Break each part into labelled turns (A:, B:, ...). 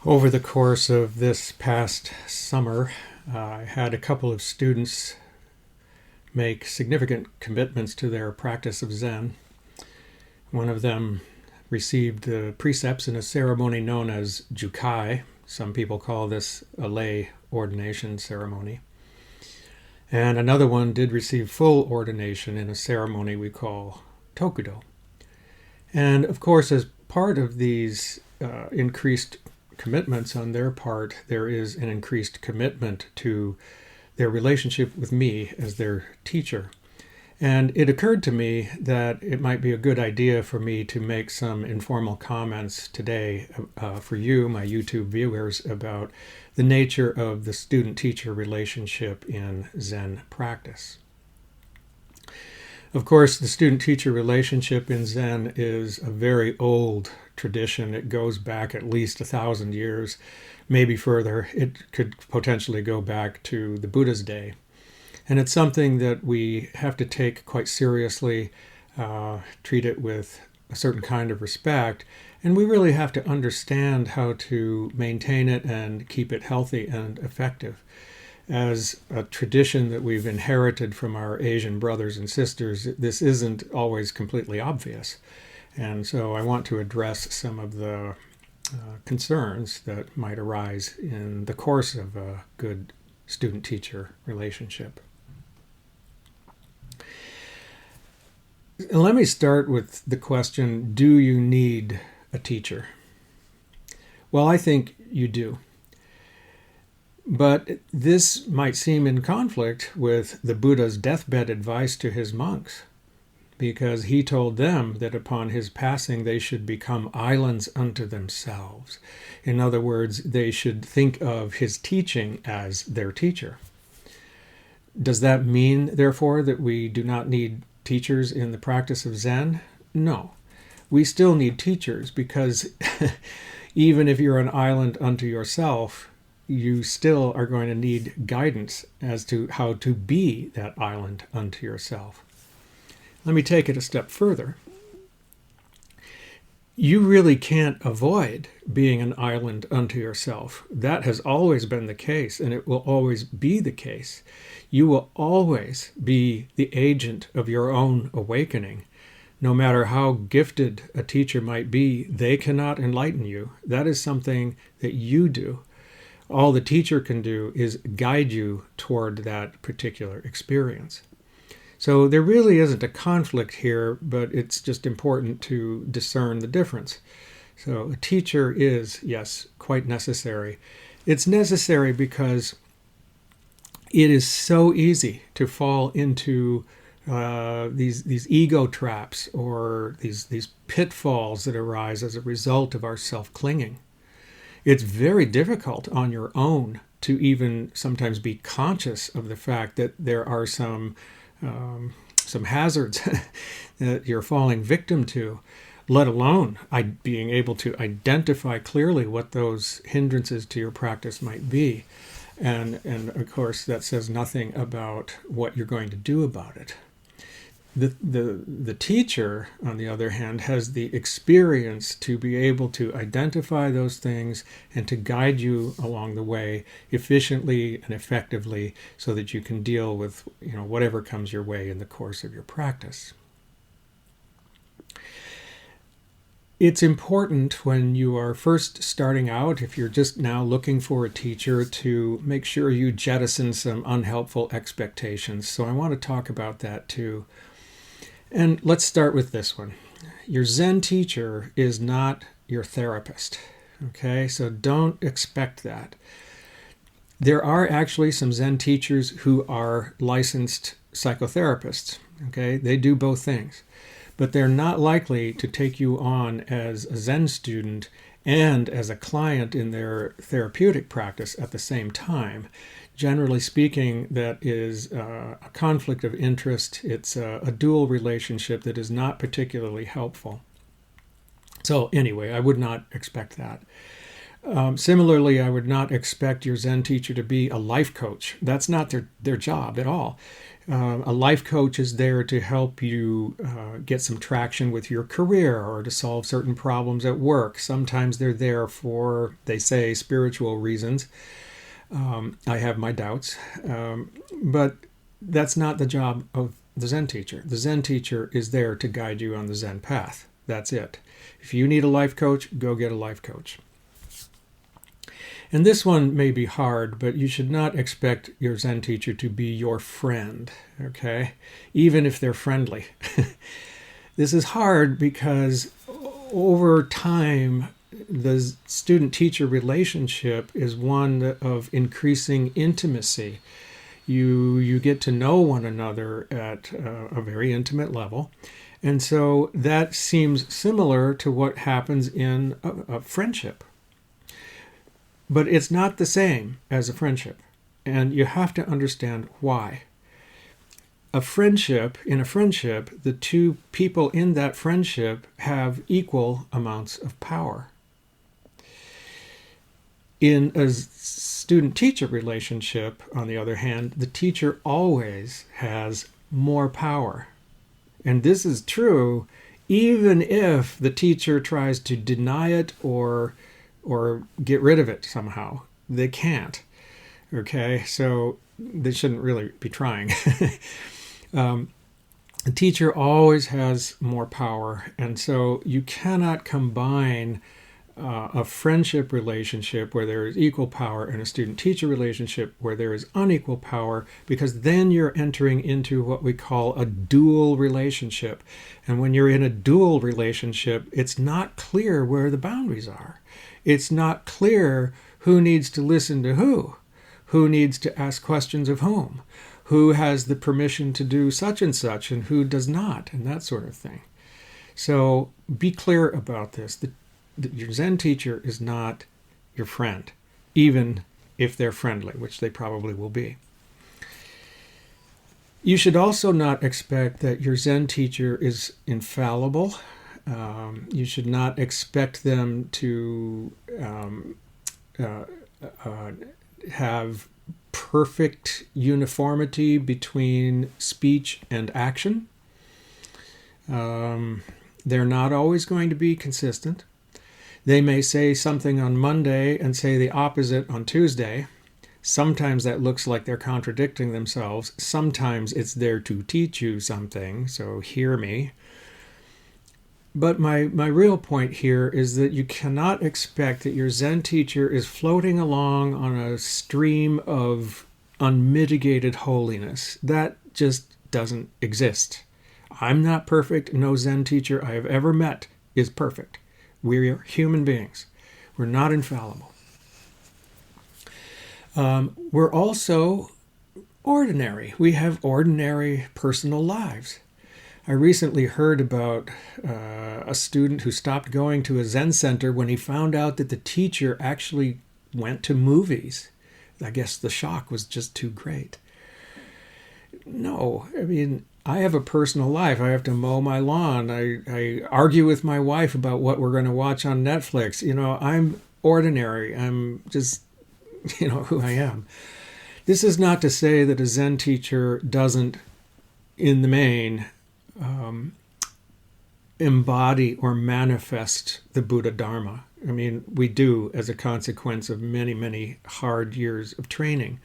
A: Over the course of this past summer, I had a couple of students make significant commitments to their practice of Zen. One of them received the precepts in a ceremony known as Jukai. Some people call this a lay ordination ceremony. And another one did receive full ordination in a ceremony we call Tokudo. And of course, as part of these increased commitments on their part, there is an increased commitment to their relationship with me as their teacher. And it occurred to me that it might be a good idea for me to make some informal comments today for you, my YouTube viewers, about the nature of the student-teacher relationship in Zen practice. Of course, the student-teacher relationship in Zen is a very old tradition. It goes back at least 1,000 years, maybe further. It could potentially go back to the Buddha's day. And it's something that we have to take quite seriously, treat it with a certain kind of respect, and we really have to understand how to maintain it and keep it healthy and effective. As a tradition that we've inherited from our Asian brothers and sisters, this isn't always completely obvious. And so I want to address some of the concerns that might arise in the course of a good student-teacher relationship. Let me start with the question, do you need a teacher? Well, I think you do. But this might seem in conflict with the Buddha's deathbed advice to his monks, because he told them that upon his passing they should become islands unto themselves. In other words, they should think of his teaching as their teacher. Does that mean, therefore, that we do not need teachers in the practice of Zen? No. We still need teachers because even if you're an island unto yourself, you still are going to need guidance as to how to be that island unto yourself. Let me take it a step further. You really can't avoid being an island unto yourself. That has always been the case, and it will always be the case. You will always be the agent of your own awakening. No matter how gifted a teacher might be, they cannot enlighten you. That is something that you do. All the teacher can do is guide you toward that particular experience. So there really isn't a conflict here, but it's just important to discern the difference. So a teacher is, yes, quite necessary. It's necessary because it is so easy to fall into these ego traps or these pitfalls that arise as a result of our self-clinging. It's very difficult on your own to even sometimes be conscious of the fact that there are some hazards that you're falling victim to, let alone being able to identify clearly what those hindrances to your practice might be. And of course, that says nothing about what you're going to do about it. The teacher, on the other hand, has the experience to be able to identify those things and to guide you along the way efficiently and effectively so that you can deal with whatever comes your way in the course of your practice. It's important when you are first starting out, if you're just now looking for a teacher, to make sure you jettison some unhelpful expectations. So I want to talk about that too. And let's start with this one. Your Zen teacher is not your therapist, okay? So don't expect that. There are actually some Zen teachers who are licensed psychotherapists, okay? They do both things. But they're not likely to take you on as a Zen student and as a client in their therapeutic practice at the same time. Generally speaking, that is a conflict of interest. It's a dual relationship that is not particularly helpful. So anyway, I would not expect that. Similarly, I would not expect your Zen teacher to be a life coach. That's not their job at all. A life coach is there to help you get some traction with your career or to solve certain problems at work. Sometimes they're there for, they say, spiritual reasons. I have my doubts. But that's not the job of the Zen teacher. The Zen teacher is there to guide you on the Zen path. That's it. If you need a life coach, go get a life coach. And this one may be hard, but you should not expect your Zen teacher to be your friend, okay? Even if they're friendly. This is hard because over time, the student-teacher relationship is one of increasing intimacy. You get to know one another at a very intimate level. And so that seems similar to what happens in a friendship. But it's not the same as a friendship. And you have to understand why. In a friendship, the two people in that friendship have equal amounts of power. In a student-teacher relationship, on the other hand, the teacher always has more power. And this is true even if the teacher tries to deny it or get rid of it somehow. They can't. Okay, so they shouldn't really be trying. The teacher always has more power, and so you cannot combine a friendship relationship where there is equal power and a student-teacher relationship where there is unequal power, because then you're entering into what we call a dual relationship. And when you're in a dual relationship, it's not clear where the boundaries are. It's not clear who needs to listen to who needs to ask questions of who has the permission to do such and who does not, and that sort of thing. So be clear about this. Your Zen teacher is not your friend, even if they're friendly, which they probably will be. You should also not expect that your Zen teacher is infallible. You should not expect them to have perfect uniformity between speech and action. They're not always going to be consistent. They may say something on Monday and say the opposite on Tuesday. Sometimes that looks like they're contradicting themselves. Sometimes it's there to teach you something, so hear me. But my real point here is that you cannot expect that your Zen teacher is floating along on a stream of unmitigated holiness. That just doesn't exist. I'm not perfect. No Zen teacher I have ever met is perfect. We're human beings. We're not infallible. We're also ordinary. We have ordinary personal lives. I recently heard about a student who stopped going to a Zen center when he found out that the teacher actually went to movies. I guess the shock was just too great. No, I mean, I have a personal life. I have to mow my lawn. I argue with my wife about what we're going to watch on Netflix. You know, I'm ordinary. I'm just, who I am. This is not to say that a Zen teacher doesn't, in the main, embody or manifest the Buddha Dharma. I mean, we do as a consequence of many, many hard years of training.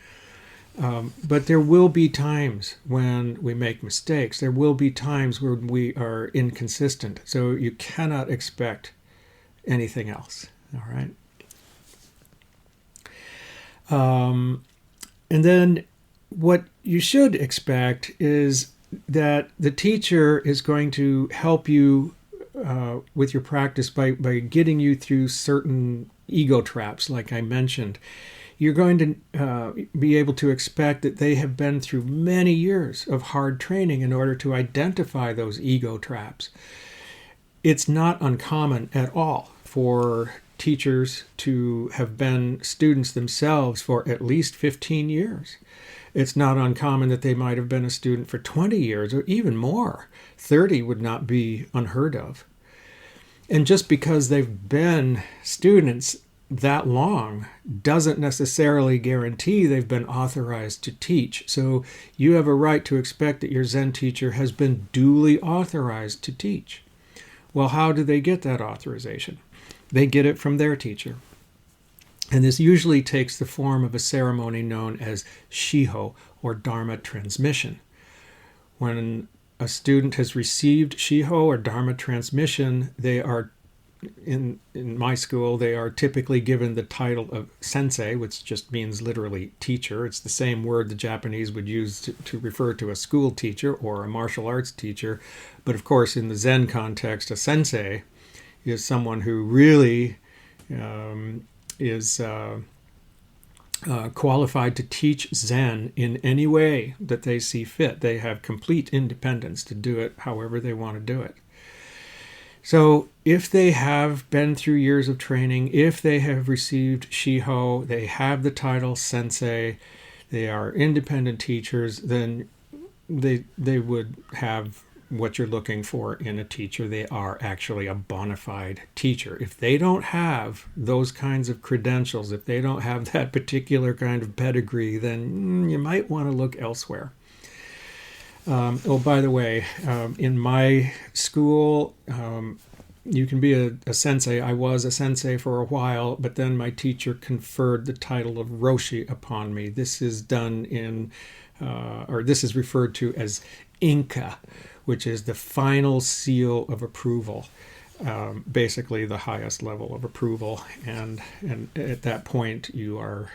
A: But there will be times when we make mistakes. There will be times where we are inconsistent. So you cannot expect anything else. All right. And then what you should expect is that the teacher is going to help you with your practice by getting you through certain ego traps, like I mentioned. You're going to be able to expect that they have been through many years of hard training in order to identify those ego traps. It's not uncommon at all for teachers to have been students themselves for at least 15 years. It's not uncommon that they might have been a student for 20 years or even more. 30 would not be unheard of. And just because they've been students that long doesn't necessarily guarantee they've been authorized to teach. So you have a right to expect that your Zen teacher has been duly authorized to teach. Well, how do they get that authorization? They get it from their teacher. And this usually takes the form of a ceremony known as shiho, or Dharma transmission. When a student has received shiho or Dharma transmission, they are, in my school, they are typically given the title of sensei, which just means literally teacher. It's the same word the Japanese would use to refer to a school teacher or a martial arts teacher. But of course, in the Zen context, a sensei is someone who really is qualified to teach Zen in any way that they see fit. They have complete independence to do it however they want to do it. So if they have been through years of training, if they have received shiho, they have the title sensei, they are independent teachers, then they would have what you're looking for in a teacher. They are actually a bona fide teacher. If they don't have those kinds of credentials, if they don't have that particular kind of pedigree, then you might want to look elsewhere. By the way, in my school, you can be a sensei. I was a sensei for a while, but then my teacher conferred the title of Roshi upon me. This is done this is referred to as Inka, which is the final seal of approval, basically the highest level of approval. And at that point, you are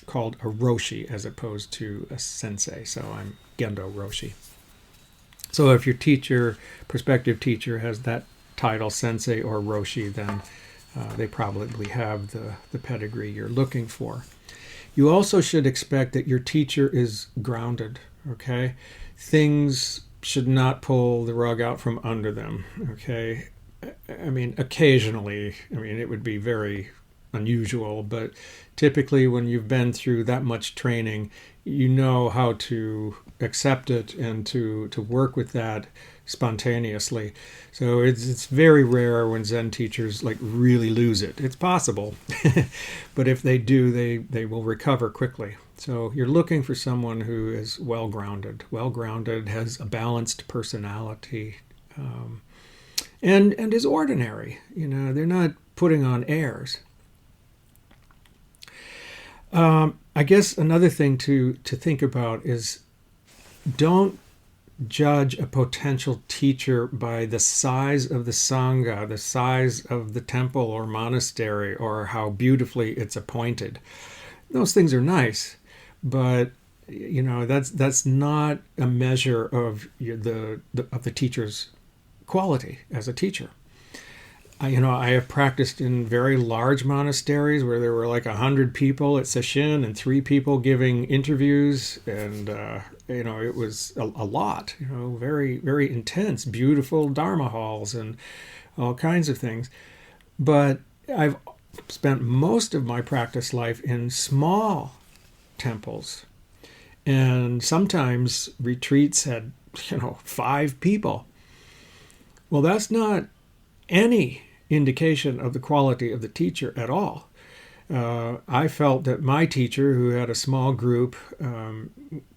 A: called a Roshi as opposed to a sensei. So I'm Gendo Roshi. So if your prospective teacher has that title, sensei or Roshi, then they probably have the pedigree you're looking for. You also should expect that your teacher is grounded, okay? Things should not pull the rug out from under them, okay? I mean, occasionally, it would be very unusual, but typically when you've been through that much training, you know how to accept it and to work with that spontaneously. So it's very rare when Zen teachers really lose it. It's possible, but if they do, they will recover quickly. So you're looking for someone who is well-grounded, has a balanced personality, and is ordinary. They're not putting on airs. I guess another thing to think about is don't judge a potential teacher by the size of the Sangha, the size of the temple or monastery, or how beautifully it's appointed. Those things are nice, but that's not a measure of the teacher's quality as a teacher. I have practiced in very large monasteries where there were 100 people at sesshin and 3 people giving interviews, and it was a lot. Very, very intense, beautiful Dharma halls and all kinds of things. But I've spent most of my practice life in small temples, and sometimes retreats had 5 people. Well, that's not any indication of the quality of the teacher at all. I felt that my teacher, who had a small group,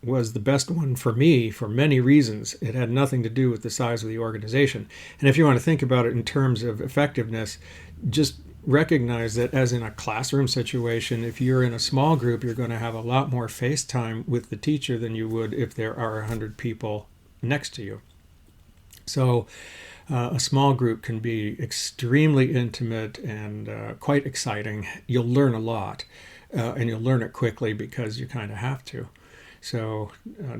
A: was the best one for me for many reasons. It had nothing to do with the size of the organization. And if you want to think about it in terms of effectiveness, just recognize that as in a classroom situation, if you're in a small group, you're going to have a lot more face time with the teacher than you would if there are 100 people next to you. So a small group can be extremely intimate and quite exciting. You'll learn a lot, and you'll learn it quickly because you kind of have to. So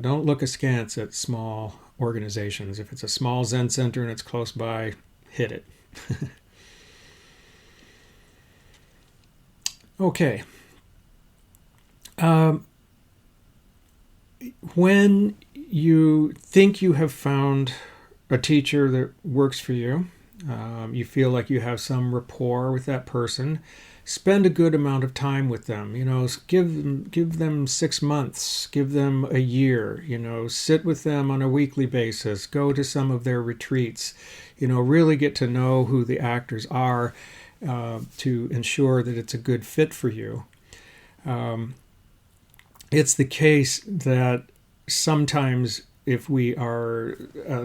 A: don't look askance at small organizations. If it's a small Zen center and it's close by, hit it. Okay. When you think you have found a teacher that works for you, you feel like you have some rapport with that person, spend a good amount of time with them. Give them 6 months, give them a year. Sit with them on a weekly basis, go to some of their retreats. Really get to know who the actors are. to ensure that it's a good fit for you. It's the case that sometimes if we are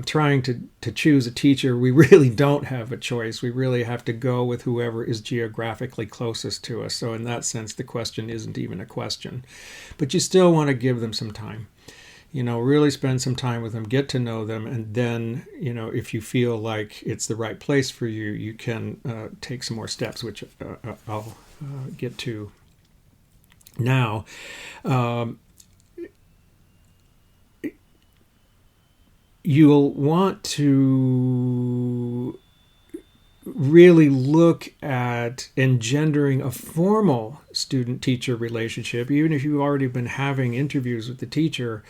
A: trying to choose a teacher, we really don't have a choice. We really have to go with whoever is geographically closest to us. So in that sense, the question isn't even a question. But you still want to give them some time. Really spend some time with them, get to know them, and then, if you feel like it's the right place for you, you can take some more steps, which I'll get to now. You'll want to really look at engendering a formal student-teacher relationship, even if you've already been having interviews with the teacher,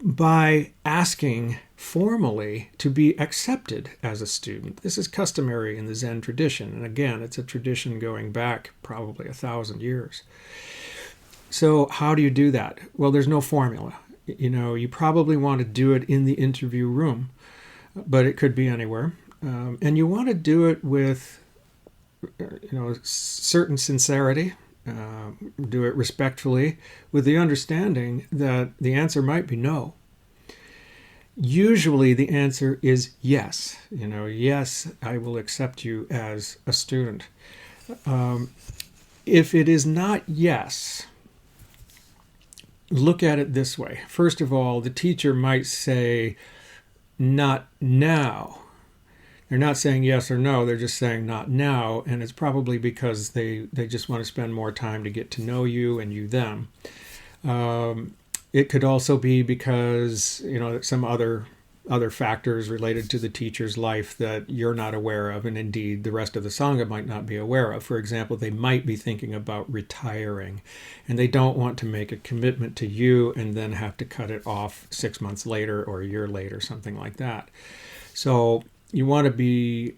A: by asking formally to be accepted as a student. This is customary in the Zen tradition. And again, it's a tradition going back probably 1,000 years. So how do you do that? Well, there's no formula. You probably want to do it in the interview room, but it could be anywhere. And you want to do it with, certain sincerity. Do it respectfully, with the understanding that the answer might be no. Usually the answer is yes. Yes, I will accept you as a student. If it is not yes, look at it this way. First of all, the teacher might say, not now. They're not saying yes or no, they're just saying not now, and it's probably because they just want to spend more time to get to know you and you them. It could also be because, some other factors related to the teacher's life that you're not aware of, and indeed the rest of the Sangha might not be aware of. For example, they might be thinking about retiring, and they don't want to make a commitment to you and then have to cut it off 6 months later or a year later, something like that. So you want to be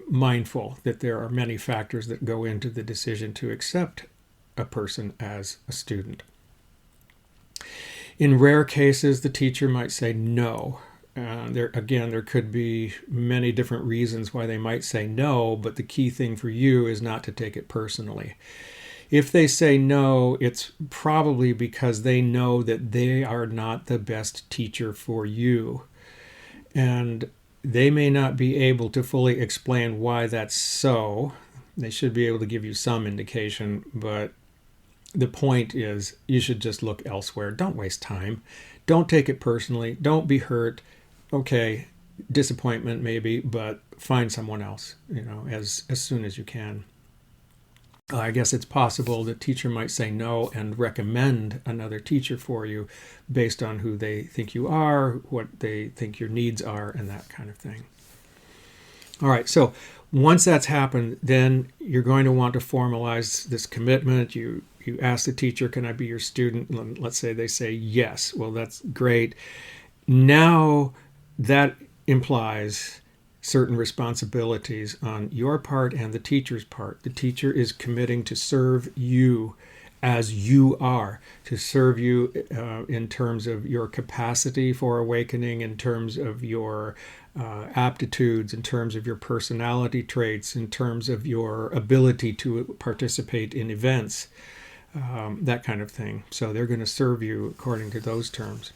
A: mindful that there are many factors that go into the decision to accept a person as a student. In rare cases, the teacher might say no. There could be many different reasons why they might say no, but the key thing for you is not to take it personally. If they say no, it's probably because they know that they are not the best teacher for you. And they may not be able to fully explain why that's so. They should be able to give you some indication, but the point is you should just look elsewhere. Don't waste time. Don't take it personally. Don't be hurt. Okay, disappointment maybe, but find someone else, as soon as you can. I guess it's possible the teacher might say no and recommend another teacher for you based on who they think you are, what they think your needs are, and that kind of thing. All right, so once that's happened, then you're going to want to formalize this commitment. You ask the teacher, can I be your student? Let's say they say yes. Well, that's great. Now that implies certain responsibilities on your part and the teacher's part. The teacher is committing to serve you as you are, to serve you in terms of your capacity for awakening, in terms of your aptitudes, in terms of your personality traits, in terms of your ability to participate in events, that kind of thing. So they're going to serve you according to those terms.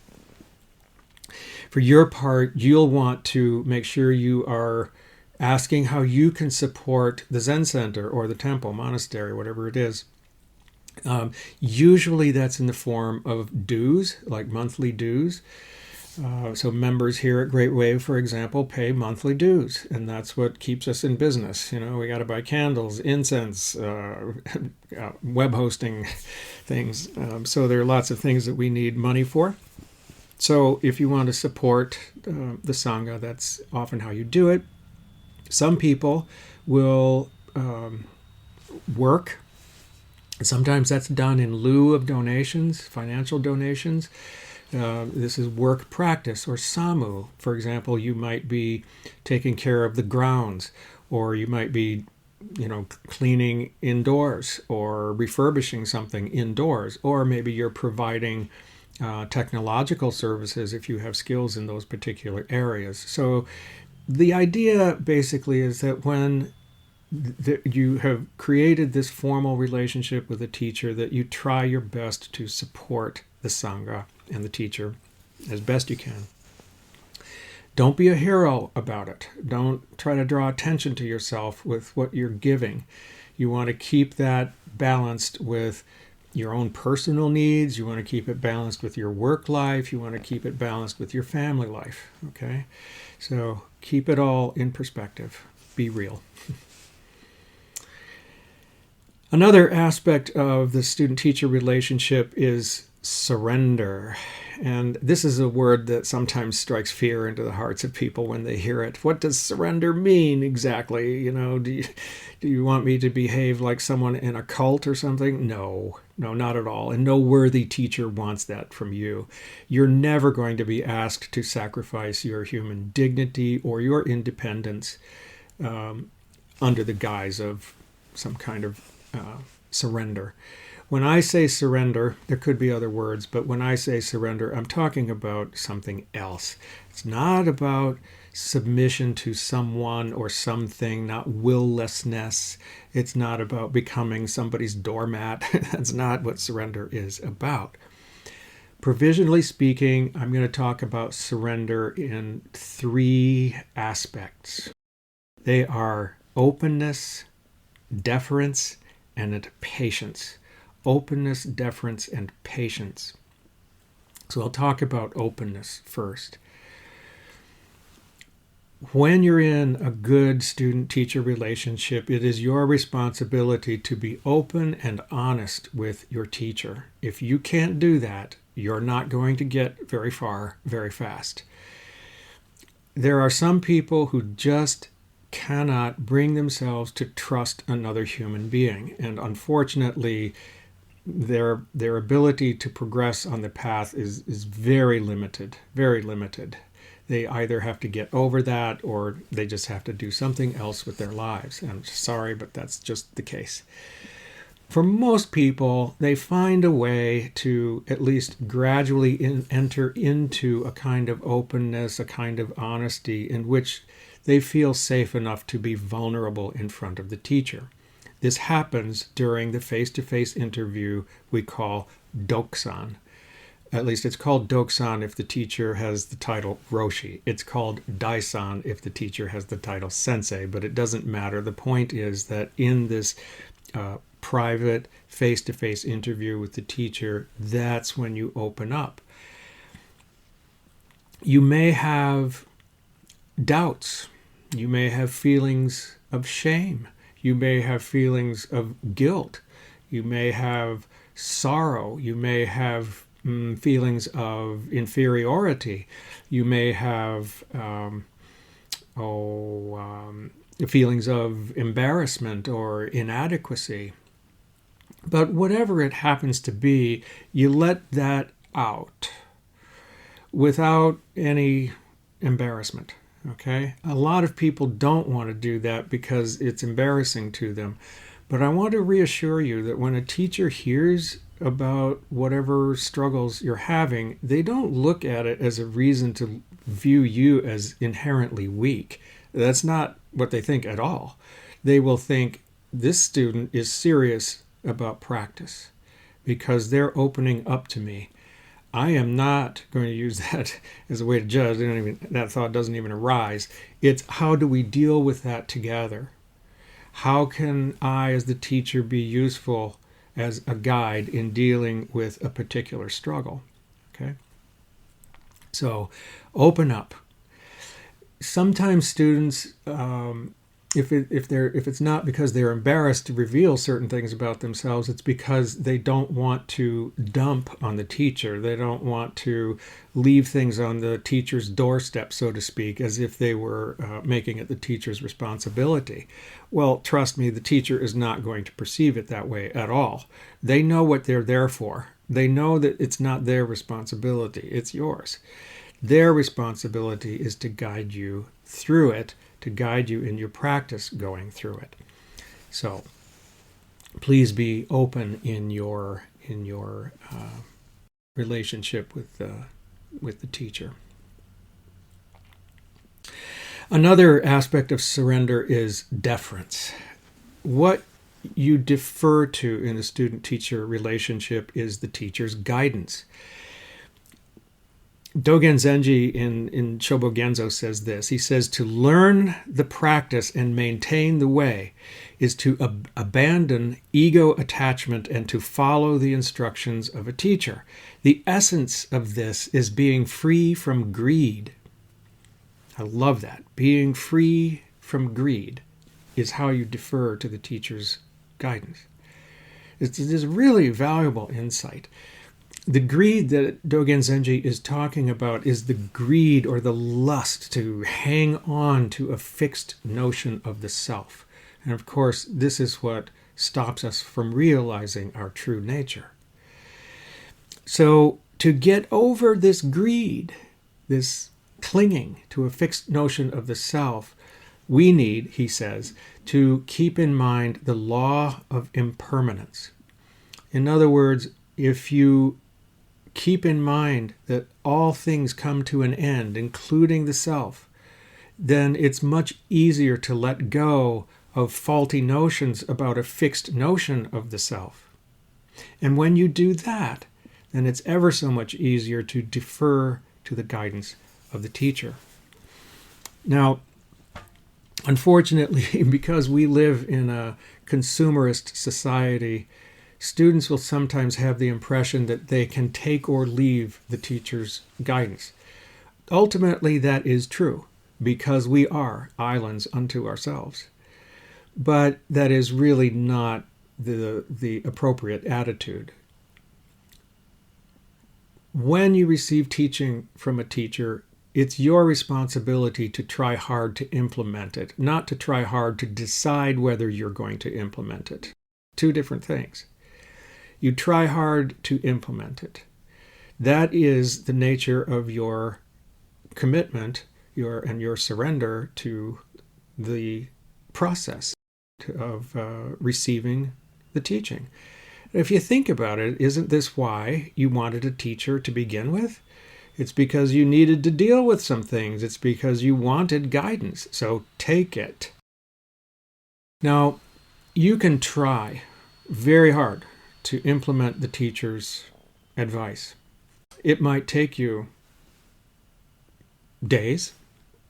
A: For your part, you'll want to make sure you are asking how you can support the Zen center or the temple, monastery, whatever it is. Usually that's in the form of dues, like monthly dues. So members here at Great Wave, for example, pay monthly dues, and that's what keeps us in business. We got to buy candles, incense, web hosting things. So there are lots of things that we need money for. So if you want to support the Sangha, that's often how you do it. Some people will work. Sometimes that's done in lieu of donations, financial donations. This is work practice or samu. For example, you might be taking care of the grounds, or you might be cleaning indoors or refurbishing something indoors, or maybe you're providing technological services if you have skills in those particular areas. So the idea basically is that when you have created this formal relationship with a teacher that you try your best to support the Sangha and the teacher as best you can. Don't be a hero about it. Don't try to draw attention to yourself with what you're giving. You want to keep that balanced with your own personal needs. You want to keep it balanced with your work life. You want to keep it balanced with your family life. Okay? So keep it all in perspective. Be real. Another aspect of the student-teacher relationship is surrender. And this is a word that sometimes strikes fear into the hearts of people when they hear it. What does surrender mean exactly? Do you want me to behave like someone in a cult or something? No, not at all. And no worthy teacher wants that from you. You're never going to be asked to sacrifice your human dignity or your independence under the guise of some kind of surrender. When I say surrender, there could be other words, but when I say surrender, I'm talking about something else. It's not about submission to someone or something, not willlessness. It's not about becoming somebody's doormat. That's not what surrender is about. Provisionally speaking, I'm going to talk about surrender in 3 aspects. They are openness, deference, and patience. Openness, deference, and patience. So I'll talk about openness first. When you're in a good student-teacher relationship, it is your responsibility to be open and honest with your teacher. If you can't do that, you're not going to get very far very fast. There are some people who just cannot bring themselves to trust another human being, and unfortunately their ability to progress on the path is very limited. They either have to get over that or they just have to do something else with their lives. I'm sorry, but that's just the case. For most people, they find a way to at least gradually enter into a kind of openness, a kind of honesty in which they feel safe enough to be vulnerable in front of the teacher. This happens during the face-to-face interview we call Doksan. At least it's called Doksan if the teacher has the title Roshi. It's called Daisan if the teacher has the title Sensei, but it doesn't matter. The point is that in this private face-to-face interview with the teacher, that's when you open up. You may have doubts. You may have feelings of shame. You may have feelings of guilt. You may have sorrow. You may have feelings of inferiority. You may have feelings of embarrassment or inadequacy. But whatever it happens to be, you let that out without any embarrassment. Okay? A lot of people don't want to do that because it's embarrassing to them. But I want to reassure you that when a teacher hears about whatever struggles you're having, they don't look at it as a reason to view you as inherently weak. That's not what they think at all. They will think this student is serious about practice because they're opening up to me. I am not going to use that as a way to judge. That thought doesn't even arise. It's how do we deal with that together? How can I, as the teacher, be useful as a guide in dealing with a particular struggle? Okay? So, open up. Sometimes students, if it's not because they're embarrassed to reveal certain things about themselves, it's because they don't want to dump on the teacher. They don't want to leave things on the teacher's doorstep, so to speak, as if they were making it the teacher's responsibility. Well, trust me, the teacher is not going to perceive it that way at all. They know what they're there for. They know that it's not their responsibility, it's yours. Their responsibility is to guide you through it, to guide you in your practice going through it. So please be open in your relationship with the teacher. Another aspect of surrender is deference. what you defer to in the student-teacher relationship is the teacher's guidance. Dogen Zenji in Shobogenzo says this. He says, to learn the practice and maintain the way is to abandon ego attachment and to follow the instructions of a teacher. The essence of this is being free from greed. I love that. Being free from greed is how you defer to the teacher's guidance. It's a really valuable insight. The greed that Dogen Zenji is talking about is the greed or the lust to hang on to a fixed notion of the self. And of course, this is what stops us from realizing our true nature. So to get over this greed, this clinging to a fixed notion of the self, we need, he says, to keep in mind the law of impermanence. In other words, if you keep in mind that all things come to an end, including the self, then it's much easier to let go of faulty notions about a fixed notion of the self. And when you do that, then it's ever so much easier to defer to the guidance of the teacher. Now, unfortunately, because we live in a consumerist society, students will sometimes have the impression that they can take or leave the teacher's guidance. Ultimately, that is true, because we are islands unto ourselves. But that is really not the appropriate attitude. When you receive teaching from a teacher, it's your responsibility to try hard to implement it, not to try hard to decide whether you're going to implement it. Two different things. You try hard to implement it. That is the nature of your commitment, your surrender to the process of receiving the teaching. If you think about it, isn't this why you wanted a teacher to begin with? It's because you needed to deal with some things. It's because you wanted guidance. So take it. Now, you can try very hard to implement the teacher's advice. It might take you days.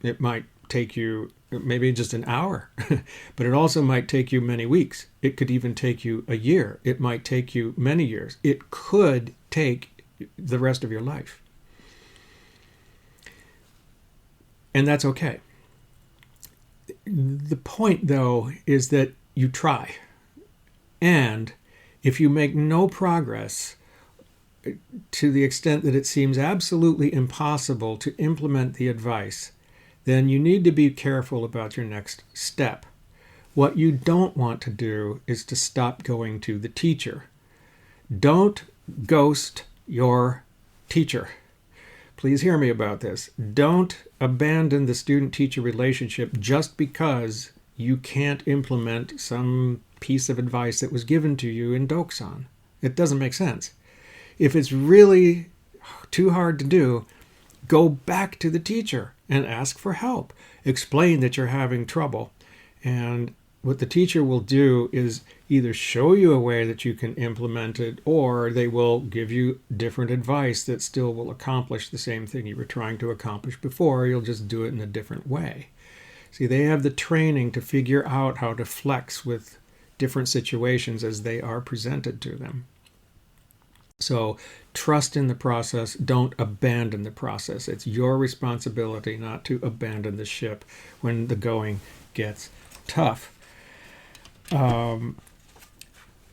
A: It might take you maybe just an hour, but it also might take you many weeks. It could even take you a year. It might take you many years. It could take the rest of your life. And that's okay. The point, though, is that you try. And if you make no progress to the extent that it seems absolutely impossible to implement the advice, then you need to be careful about your next step. What you don't want to do is to stop going to the teacher. Don't ghost your teacher. Please hear me about this. Don't abandon the student-teacher relationship just because you can't implement some piece of advice that was given to you in Dokusan. It doesn't make sense. If it's really too hard to do, go back to the teacher and ask for help. Explain that you're having trouble. And what the teacher will do is either show you a way that you can implement it, or they will give you different advice that still will accomplish the same thing you were trying to accomplish before. You'll just do it in a different way. See, they have the training to figure out how to flex with different situations as they are presented to them. So trust in the process. Don't abandon the process. It's your responsibility not to abandon the ship when the going gets tough.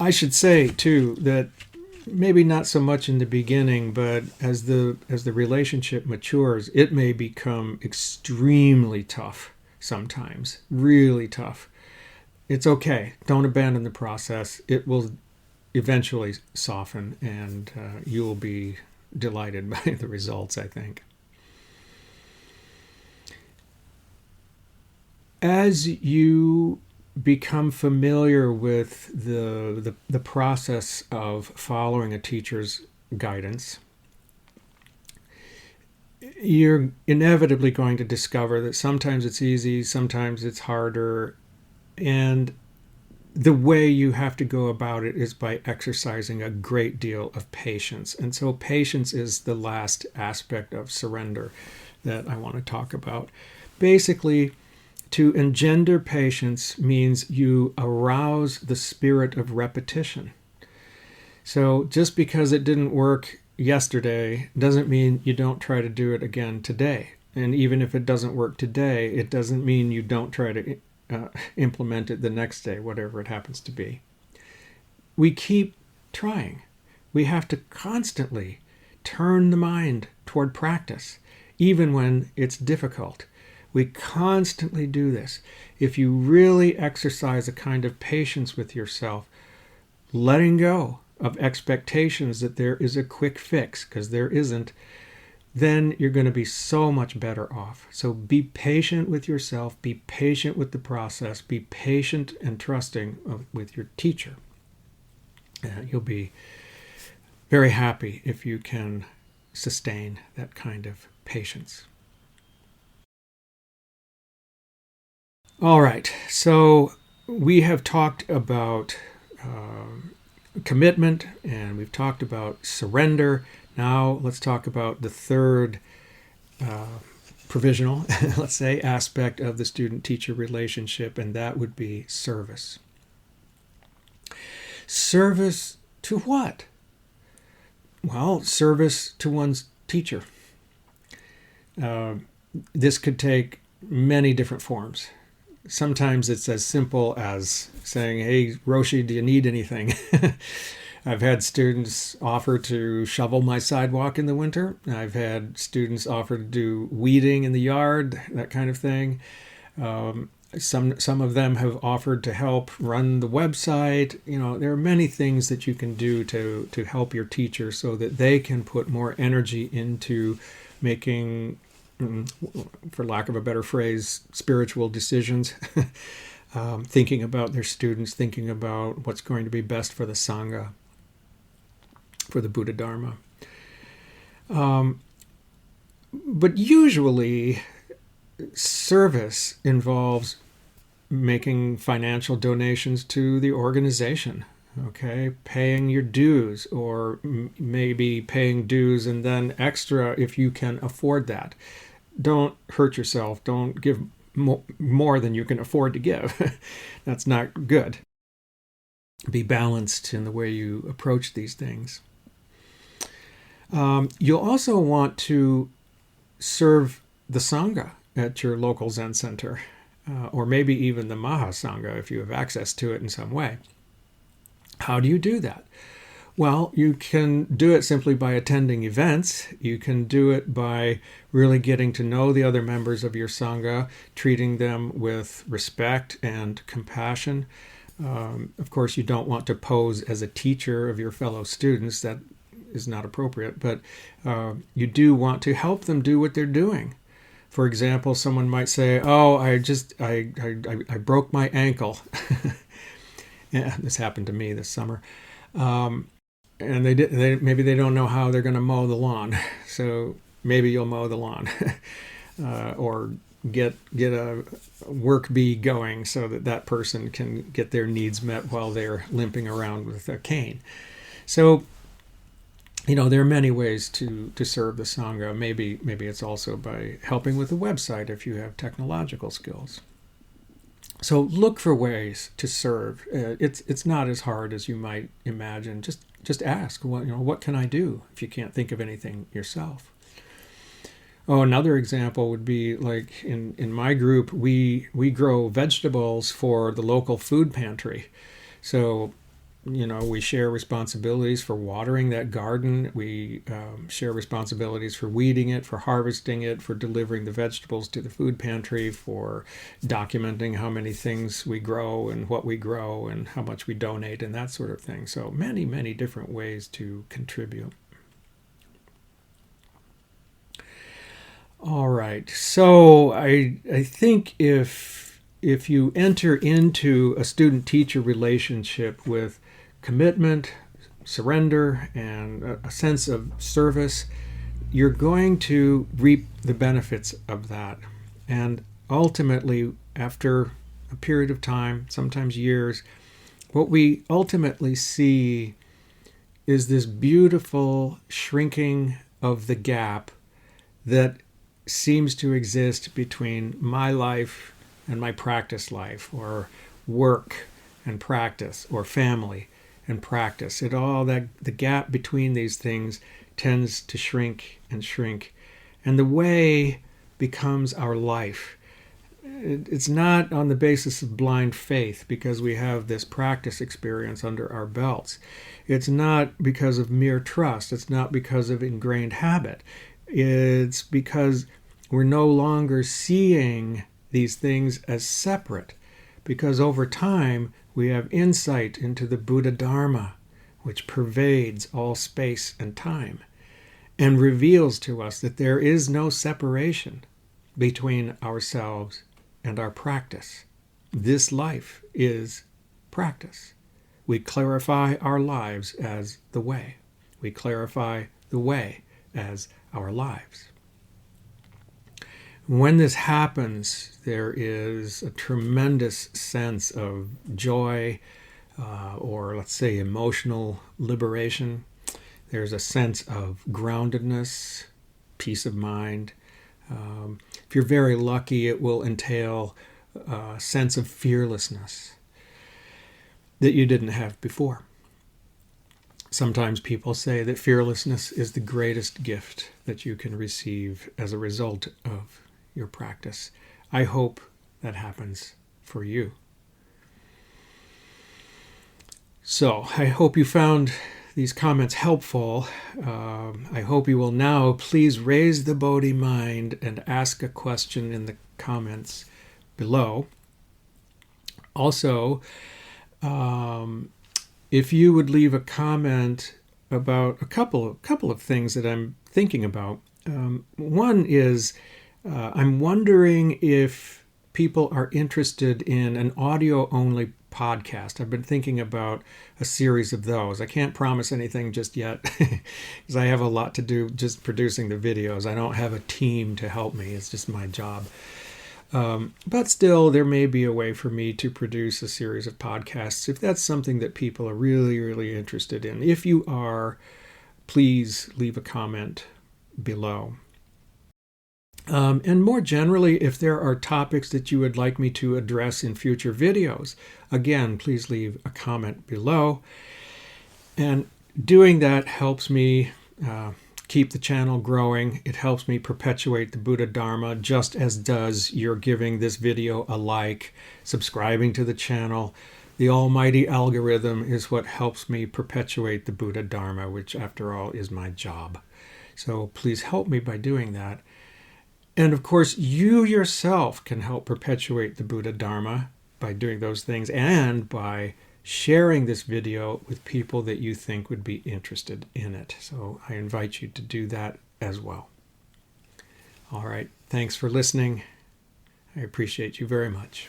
A: I should say, too, that maybe not so much in the beginning, but as the relationship matures, it may become extremely tough sometimes, really tough. It's okay. Don't abandon the process. It will eventually soften, and you will be delighted by the results, I think. As you become familiar with the process of following a teacher's guidance, you're inevitably going to discover that sometimes it's easy, sometimes it's harder, and the way you have to go about it is by exercising a great deal of patience. And so patience is the last aspect of surrender that I want to talk about. Basically, to engender patience means you arouse the spirit of repetition. So just because it didn't work yesterday doesn't mean you don't try to do it again today. And even if it doesn't work today, it doesn't mean you don't try to implement it the next day, whatever it happens to be. We keep trying. We have to constantly turn the mind toward practice, even when it's difficult. We constantly do this. If you really exercise a kind of patience with yourself, letting go of expectations that there is a quick fix, because there isn't, then you're going to be so much better off. So be patient with yourself, be patient with the process, be patient and trusting with your teacher. You'll be very happy if you can sustain that kind of patience. All right, so we have talked about commitment, and we've talked about surrender. Now let's talk about the third provisional, let's say, aspect of the student-teacher relationship, and that would be service. Service to what? Well, service to one's teacher. This could take many different forms. Sometimes it's as simple as saying, hey, Roshi, do you need anything? I've had students offer to shovel my sidewalk in the winter. I've had students offer to do weeding in the yard, that kind of thing. Some of them have offered to help run the website. There are many things that you can do to help your teacher so that they can put more energy into making, for lack of a better phrase, spiritual decisions. Thinking about their students, thinking about what's going to be best for the Sangha, for the Buddha Dharma. But usually, service involves making financial donations to the organization, okay? Paying your dues, or maybe paying dues and then extra if you can afford that. Don't hurt yourself. Don't give more than you can afford to give. That's not good. Be balanced in the way you approach these things. You'll also want to serve the Sangha at your local Zen center, or maybe even the Mahasangha if you have access to it in some way. How do you do that? Well, you can do it simply by attending events. You can do it by really getting to know the other members of your Sangha, treating them with respect and compassion. Of course, you don't want to pose as a teacher of your fellow students. That is not appropriate, but you do want to help them do what they're doing. For example, someone might say, "Oh, I broke my ankle." Yeah, this happened to me this summer, and maybe they don't know how they're going to mow the lawn, so maybe you'll mow the lawn, or get a work bee going so that person can get their needs met while they're limping around with a cane. So, there are many ways to serve the Sangha. Maybe it's also by helping with the website if you have technological skills. So look for ways to serve. It's not as hard as you might imagine. Just ask, what can I do if you can't think of anything yourself? Oh, another example would be like in my group, we grow vegetables for the local food pantry. So, we share responsibilities for watering that garden. We share responsibilities for weeding it, for harvesting it, for delivering the vegetables to the food pantry, for documenting how many things we grow and what we grow and how much we donate and that sort of thing. So many, many different ways to contribute. All right. So I think if you enter into a student-teacher relationship with commitment, surrender, and a sense of service, you're going to reap the benefits of that. And ultimately, after a period of time, sometimes years, what we ultimately see is this beautiful shrinking of the gap that seems to exist between my life and my practice life, or work and practice, or family and practice. The gap between these things tends to shrink and shrink, and the way becomes our life. It's not on the basis of blind faith because we have this practice experience under our belts. It's not because of mere trust. It's not because of ingrained habit. It's because we're no longer seeing these things as separate, because over time we have insight into the Buddha Dharma, which pervades all space and time, and reveals to us that there is no separation between ourselves and our practice. This life is practice. We clarify our lives as the way. We clarify the way as our lives. When this happens, there is a tremendous sense of joy, or let's say emotional liberation. There's a sense of groundedness, peace of mind. If you're very lucky, it will entail a sense of fearlessness that you didn't have before. Sometimes people say that fearlessness is the greatest gift that you can receive as a result of your practice. I hope that happens for you. So I hope you found these comments helpful. I hope you will now please raise the Bodhi mind and ask a question in the comments below. Also, if you would leave a comment about a couple of things that I'm thinking about. One is, I'm wondering if people are interested in an audio-only podcast. I've been thinking about a series of those. I can't promise anything just yet because I have a lot to do just producing the videos. I don't have a team to help me. It's just my job. But still, there may be a way for me to produce a series of podcasts if that's something that people are really, really interested in. If you are, please leave a comment below. And more generally, if there are topics that you would like me to address in future videos, again, please leave a comment below. And doing that helps me keep the channel growing. It helps me perpetuate the Buddha Dharma, just as does your giving this video a like, subscribing to the channel. The almighty algorithm is what helps me perpetuate the Buddha Dharma, which after all is my job. So please help me by doing that. And of course, you yourself can help perpetuate the Buddha Dharma by doing those things and by sharing this video with people that you think would be interested in it. So I invite you to do that as well. All right. Thanks for listening. I appreciate you very much.